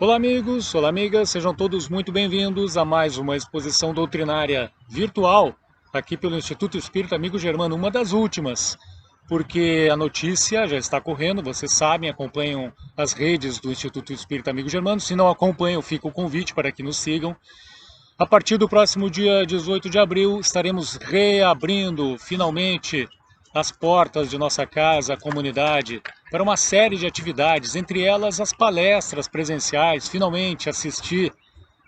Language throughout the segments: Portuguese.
Olá amigos, olá amigas, sejam todos muito bem-vindos a mais uma exposição doutrinária virtual aqui pelo Instituto Espírita Amigo Germano, uma das últimas, porque a notícia já está correndo, vocês sabem, acompanham as redes do Instituto Espírita Amigo Germano, se não acompanham, fica o convite para que nos sigam. A partir do próximo dia 18 de abril, estaremos reabrindo finalmente as portas de nossa casa, a comunidade, para uma série de atividades, entre elas as palestras presenciais, finalmente assistir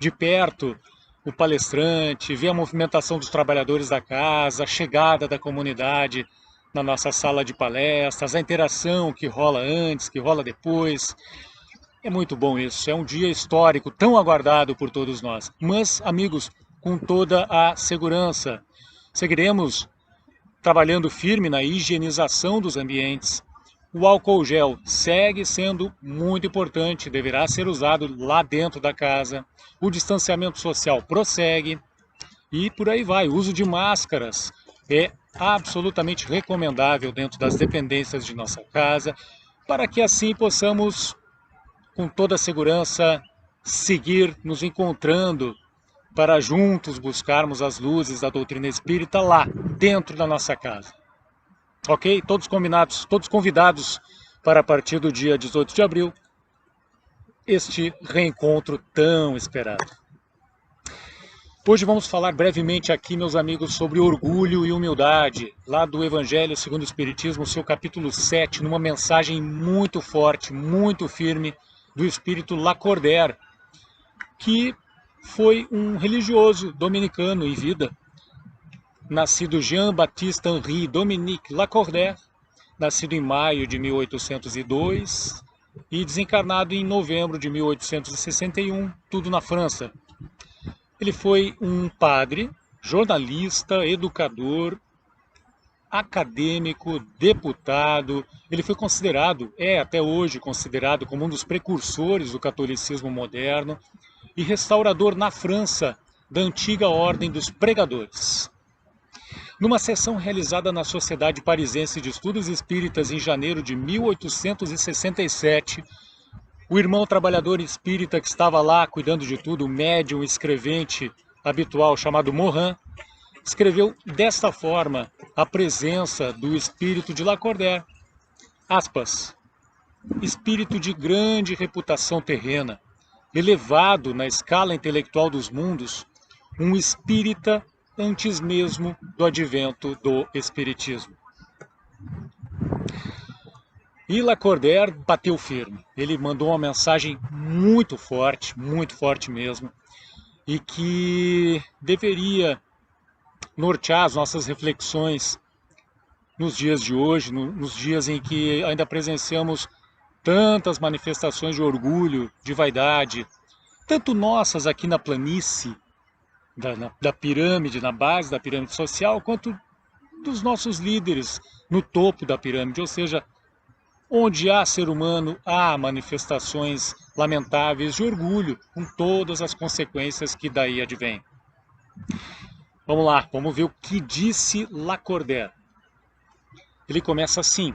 de perto o palestrante, ver a movimentação dos trabalhadores da casa, a chegada da comunidade na nossa sala de palestras, a interação que rola antes, que rola depois. É muito bom isso, é um dia histórico, tão aguardado por todos nós. Mas, amigos, com toda a segurança, seguiremos trabalhando firme na higienização dos ambientes. O álcool gel segue sendo muito importante, deverá ser usado lá dentro da casa. O distanciamento social prossegue e por aí vai. O uso de máscaras é absolutamente recomendável dentro das dependências de nossa casa, para que assim possamos com toda a segurança, seguir nos encontrando para juntos buscarmos as luzes da doutrina espírita lá, dentro da nossa casa. Ok? Todos combinados, todos convidados para a partir do dia 18 de abril, este reencontro tão esperado. Hoje vamos falar brevemente aqui, meus amigos, sobre orgulho e humildade, lá do Evangelho segundo o Espiritismo, seu capítulo 7, numa mensagem muito forte, muito firme, do espírito Lacordaire, que foi um religioso dominicano em vida, nascido Jean-Baptiste Henri Dominique Lacordaire, nascido em maio de 1802 e desencarnado em novembro de 1861, tudo na França. Ele foi um padre, jornalista, educador, acadêmico, deputado. Ele foi considerado, é até hoje considerado como um dos precursores do catolicismo moderno e restaurador na França da antiga Ordem dos Pregadores. Numa sessão realizada na Sociedade Parisense de Estudos Espíritas em janeiro de 1867, o irmão trabalhador espírita que estava lá cuidando de tudo, o médium escrevente habitual chamado Morin, escreveu desta forma a presença do espírito de Lacordaire. Aspas, espírito de grande reputação terrena, elevado na escala intelectual dos mundos, um espírita antes mesmo do advento do espiritismo. E Lacordaire bateu firme. Ele mandou uma mensagem muito forte mesmo, e que deveria nortear as nossas reflexões nos dias de hoje, nos dias em que ainda presenciamos tantas manifestações de orgulho, de vaidade, tanto nossas aqui na planície da pirâmide, na base da pirâmide social, quanto dos nossos líderes no topo da pirâmide, ou seja, onde há ser humano, há manifestações lamentáveis de orgulho, com todas as consequências que daí advêm. Vamos lá, vamos ver o que disse Lacordaire. Ele começa assim: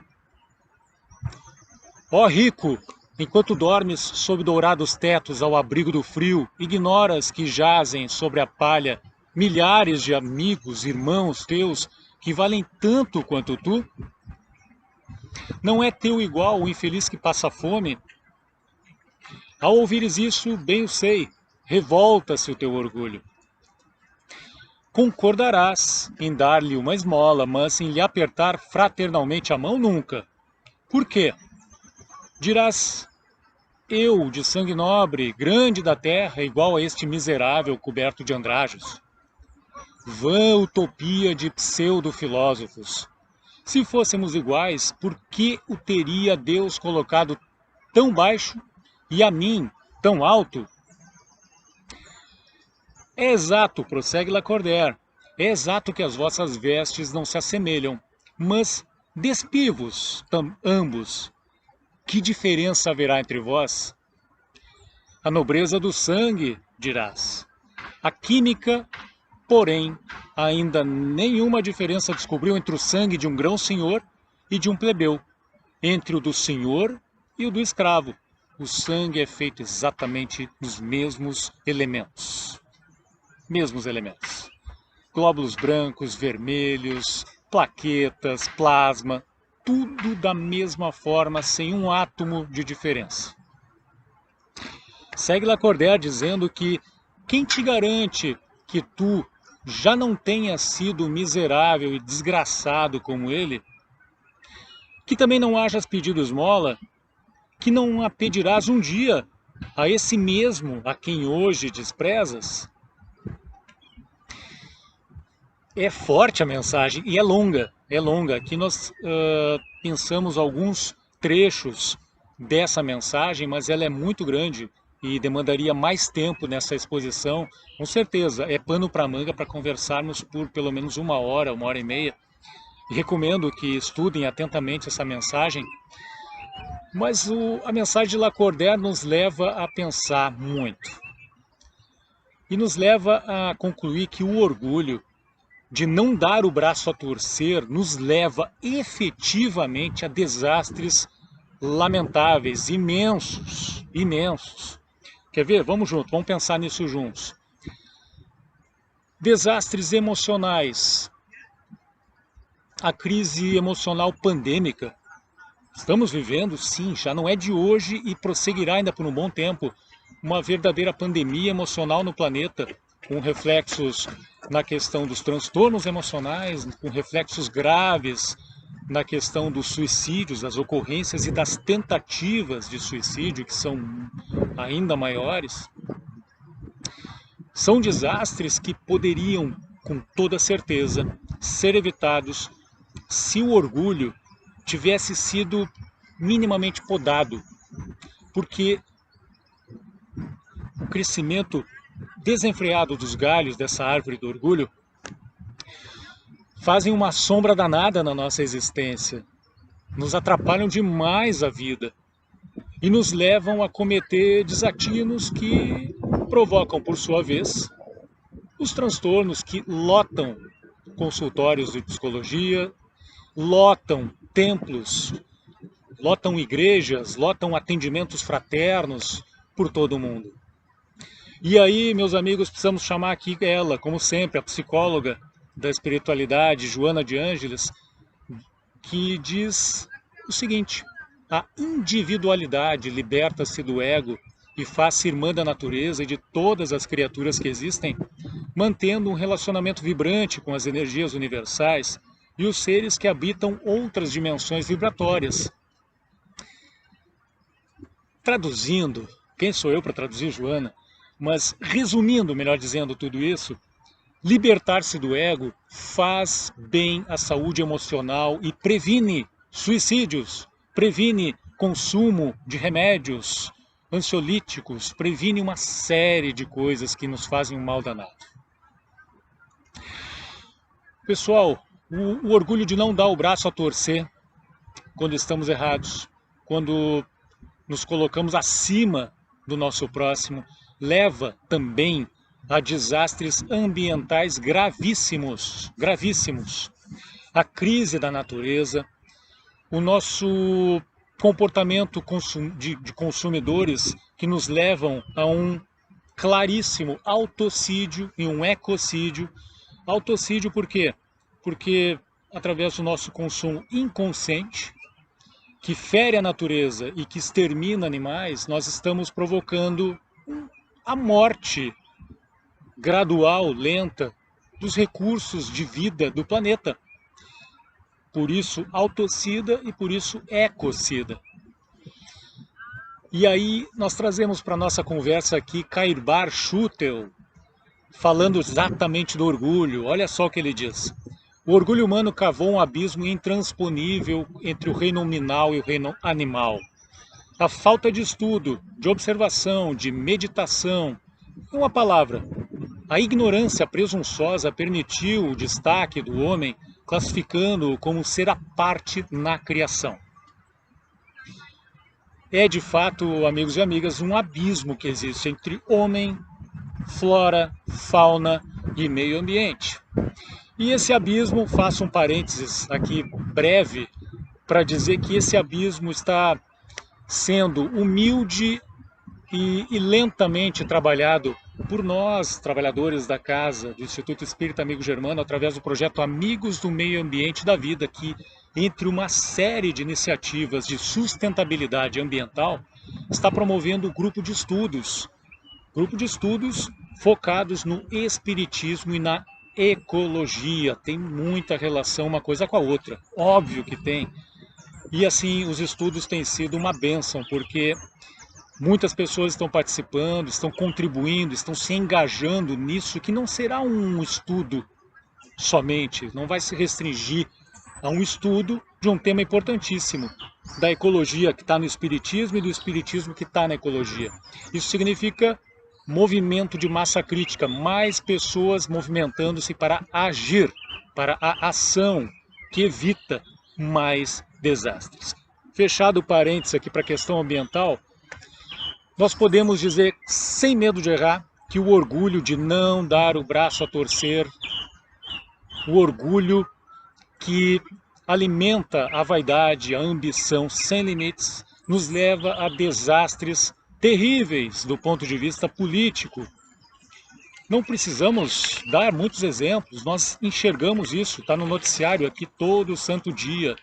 ó rico, enquanto dormes sob dourados tetos ao abrigo do frio, ignoras que jazem sobre a palha milhares de amigos, irmãos teus, que valem tanto quanto tu? Não é teu igual o infeliz que passa fome? Ao ouvires isso, bem o sei, revolta-se o teu orgulho. Concordarás em dar-lhe uma esmola, mas em lhe apertar fraternalmente a mão nunca. Por quê? Dirás, eu, de sangue nobre, grande da terra, igual a este miserável coberto de andrajos. Vã utopia de pseudo-filósofos. Se fôssemos iguais, por que o teria Deus colocado tão baixo e a mim tão alto? É exato, prossegue Lacordaire, é exato que as vossas vestes não se assemelham, mas despivos ambos. Que diferença haverá entre vós? A nobreza do sangue, dirás. A química, porém, ainda nenhuma diferença descobriu entre o sangue de um grão-senhor e de um plebeu, entre o do senhor e o do escravo. o sangue é feito exatamente dos mesmos elementos. Glóbulos brancos, vermelhos, plaquetas, plasma, tudo da mesma forma, sem um átomo de diferença. Segue Lacordaire dizendo que quem te garante que tu já não tenha sido miserável e desgraçado como ele, que também não hajas pedido esmola, que não a pedirás um dia a esse mesmo a quem hoje desprezas? É forte a mensagem e é longa. Aqui nós pensamos alguns trechos dessa mensagem, mas ela é muito grande e demandaria mais tempo nessa exposição. Com certeza, é pano para manga para conversarmos por pelo menos uma hora e meia. E recomendo que estudem atentamente essa mensagem. Mas a mensagem de Lacordaire nos leva a pensar muito. E nos leva a concluir que o orgulho de não dar o braço a torcer nos leva efetivamente a desastres lamentáveis, imensos. Quer ver? Vamos juntos, vamos pensar nisso juntos. Desastres emocionais. A crise emocional pandêmica. Estamos vivendo, sim, já não é de hoje e prosseguirá ainda por um bom tempo, uma verdadeira pandemia emocional no planeta, com reflexos na questão dos transtornos emocionais, com reflexos graves na questão dos suicídios, das ocorrências e das tentativas de suicídio, que são ainda maiores. São desastres que poderiam, com toda certeza, ser evitados se o orgulho tivesse sido minimamente podado, porque o crescimento desenfreado dos galhos dessa árvore do orgulho fazem uma sombra danada na nossa existência, nos atrapalham demais a vida e nos levam a cometer desatinos que provocam, por sua vez, os transtornos que lotam consultórios de psicologia, lotam templos, lotam igrejas, lotam atendimentos fraternos por todo o mundo. E aí, meus amigos, precisamos chamar aqui ela, como sempre, a psicóloga da espiritualidade, Joana de Ângeles, que diz o seguinte: a individualidade liberta-se do ego e faz-se irmã da natureza e de todas as criaturas que existem, mantendo um relacionamento vibrante com as energias universais e os seres que habitam outras dimensões vibratórias. Traduzindo, quem sou eu para traduzir, Joana? Mas resumindo, melhor dizendo, tudo isso, libertar-se do ego faz bem à saúde emocional e previne suicídios, previne consumo de remédios ansiolíticos, previne uma série de coisas que nos fazem um mal danado. Pessoal, o orgulho de não dar o braço a torcer quando estamos errados, quando nos colocamos acima do nosso próximo, leva também a desastres ambientais gravíssimos. A crise da natureza, o nosso comportamento de consumidores que nos levam a um claríssimo autocídio e um ecocídio. Autocídio por quê? Porque através do nosso consumo inconsciente, que fere a natureza e que extermina animais, nós estamos provocando a morte gradual, lenta, dos recursos de vida do planeta. Por isso, autocida e por isso, ecocida. E aí, nós trazemos para a nossa conversa aqui Cairbar Schutel, falando exatamente do orgulho. Olha só o que ele diz. O orgulho humano cavou um abismo intransponível entre o reino nominal e o reino animal. A falta de estudo, de observação, de meditação, em uma palavra, a ignorância presunçosa permitiu o destaque do homem, classificando-o como ser à parte na criação. É de fato, amigos e amigas, um abismo que existe entre homem, flora, fauna e meio ambiente. E esse abismo, faço um parênteses aqui breve, para dizer que esse abismo está sendo humilde e lentamente trabalhado por nós, trabalhadores da casa do Instituto Espírita Amigo Germano, através do projeto Amigos do Meio Ambiente da Vida, que, entre uma série de iniciativas de sustentabilidade ambiental, está promovendo um grupo de estudos focados no espiritismo e na ecologia. Tem muita relação uma coisa com a outra, óbvio que tem. E assim, os estudos têm sido uma bênção, porque muitas pessoas estão participando, estão contribuindo, estão se engajando nisso, que não será um estudo somente, não vai se restringir a um estudo de um tema importantíssimo, da ecologia que está no espiritismo e do espiritismo que está na ecologia. Isso significa movimento de massa crítica, mais pessoas movimentando-se para agir, para a ação que evita mais desastres. Fechado o parênteses aqui para a questão ambiental, nós podemos dizer, sem medo de errar, que o orgulho de não dar o braço a torcer, o orgulho que alimenta a vaidade, a ambição sem limites, nos leva a desastres terríveis do ponto de vista político. Não precisamos dar muitos exemplos, nós enxergamos isso, está no noticiário aqui todo santo dia.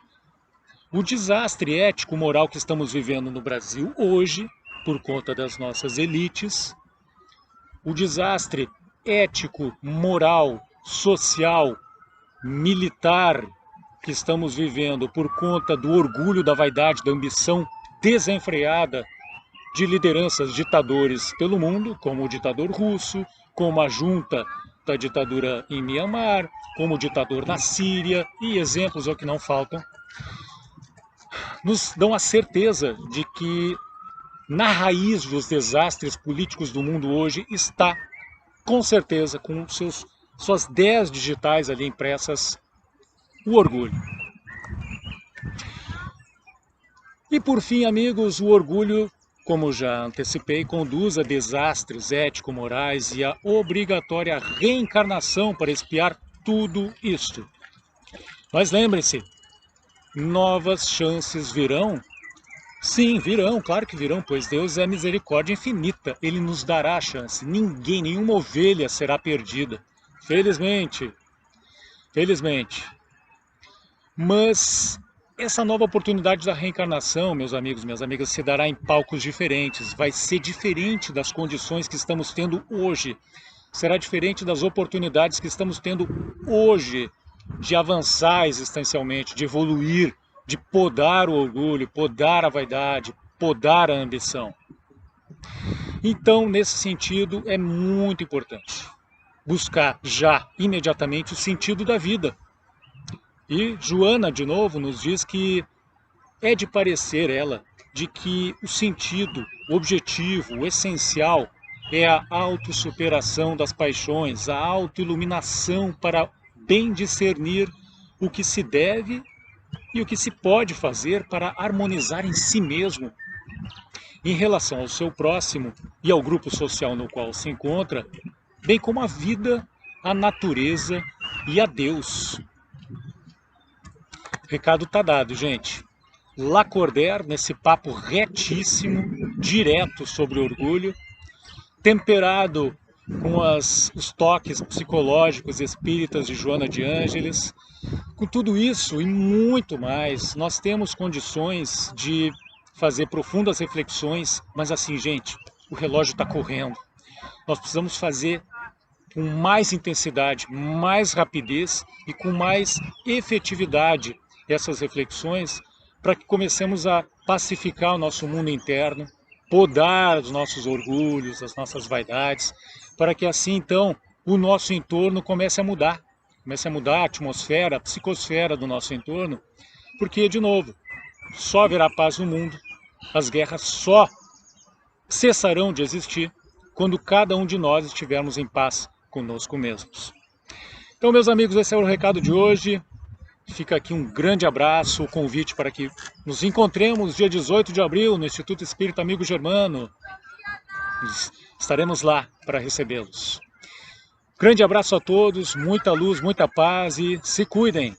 O desastre ético-moral que estamos vivendo no Brasil hoje, por conta das nossas elites, o desastre ético, moral, social, militar que estamos vivendo por conta do orgulho, da vaidade, da ambição desenfreada de lideranças ditadores pelo mundo, como o ditador russo, como a junta da ditadura em Mianmar, como o ditador na Síria, e exemplos é o que não faltam, nos dão a certeza de que na raiz dos desastres políticos do mundo hoje está, com certeza, com suas 10 digitais ali impressas, o orgulho. E por fim, amigos, o orgulho, como já antecipei, conduz a desastres ético-morais e a obrigatória reencarnação para expiar tudo isto. Mas lembrem-se, novas chances virão. Sim, virão, claro que virão, pois Deus é misericórdia infinita. Ele nos dará a chance. Ninguém, nenhuma ovelha será perdida. Felizmente. Felizmente. Mas essa nova oportunidade da reencarnação, meus amigos, minhas amigas, se dará em palcos diferentes. Vai ser diferente das condições que estamos tendo hoje. Será diferente das oportunidades que estamos tendo hoje de avançar existencialmente, de evoluir, de podar o orgulho, podar a vaidade, podar a ambição. Então, nesse sentido, é muito importante buscar já, imediatamente, o sentido da vida. E Joana, de novo, nos diz que é de parecer ela, de que o sentido, o objetivo, o essencial é a autossuperação das paixões, a autoiluminação para bem discernir o que se deve e o que se pode fazer para harmonizar em si mesmo, em relação ao seu próximo e ao grupo social no qual se encontra, bem como a vida, a natureza e a Deus. O recado está dado, gente. Lacordaire, nesse papo retíssimo, direto sobre orgulho, temperado com os toques psicológicos espíritas de Joana de Ângeles. Com tudo isso e muito mais, nós temos condições de fazer profundas reflexões, mas assim, gente, o relógio está correndo. Nós precisamos fazer com mais intensidade, mais rapidez e com mais efetividade essas reflexões para que comecemos a pacificar o nosso mundo interno, podar os nossos orgulhos, as nossas vaidades, para que assim, então, o nosso entorno comece a mudar a atmosfera, a psicosfera do nosso entorno, porque, de novo, só haverá paz no mundo, as guerras só cessarão de existir quando cada um de nós estivermos em paz conosco mesmos. Então, meus amigos, esse é o recado de hoje. Fica aqui um grande abraço, o convite para que nos encontremos dia 18 de abril no Instituto Espírita Amigo Germano. Estaremos lá para recebê-los. Grande abraço a todos, muita luz, muita paz e se cuidem!